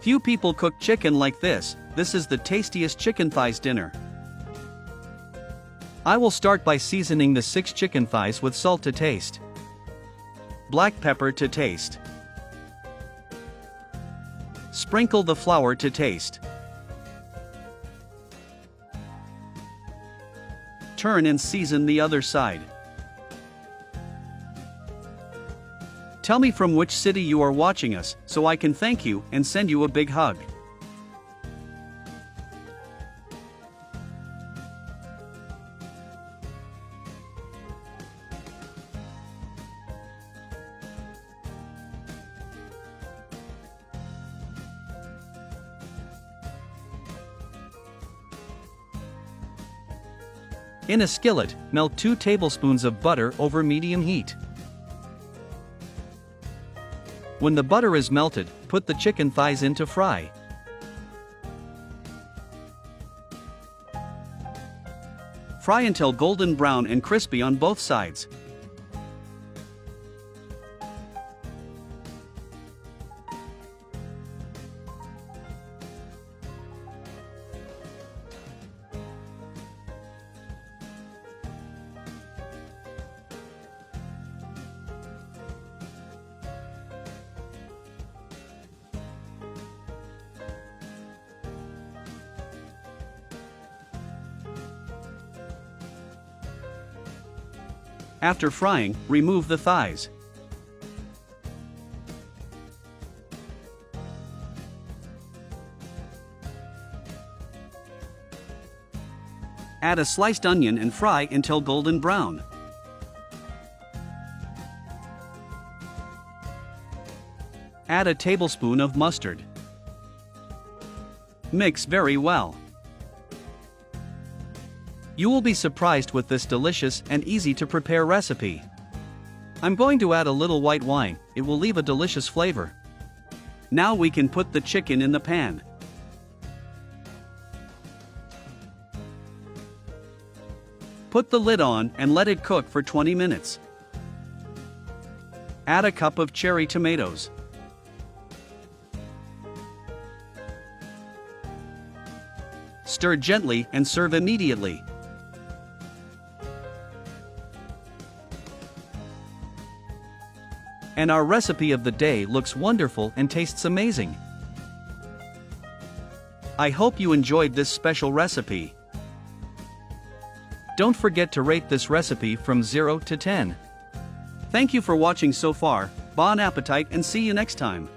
Few people cook chicken like this. This is the tastiest chicken thighs dinner. I will start by seasoning the 6 chicken thighs with salt to taste, black pepper to taste. Sprinkle the flour to taste. Turn and season the other side. Tell me from which city you are watching us, so I can thank you and send you a big hug. In a skillet, melt 2 tablespoons of butter over medium heat. When the butter is melted, put the chicken thighs in to fry. Fry until golden brown and crispy on both sides. After frying, remove the thighs. Add a sliced onion and fry until golden brown. Add a tablespoon of mustard. Mix very well. You will be surprised with this delicious and easy to prepare recipe. I'm going to add a little white wine, it will leave a delicious flavor. Now we can put the chicken in the pan. Put the lid on and let it cook for 20 minutes. Add a cup of cherry tomatoes. Stir gently and serve immediately. And our recipe of the day looks wonderful and tastes amazing. I hope you enjoyed this special recipe. Don't forget to rate this recipe from 0 to 10. Thank you for watching so far. Bon appetit and see you next time.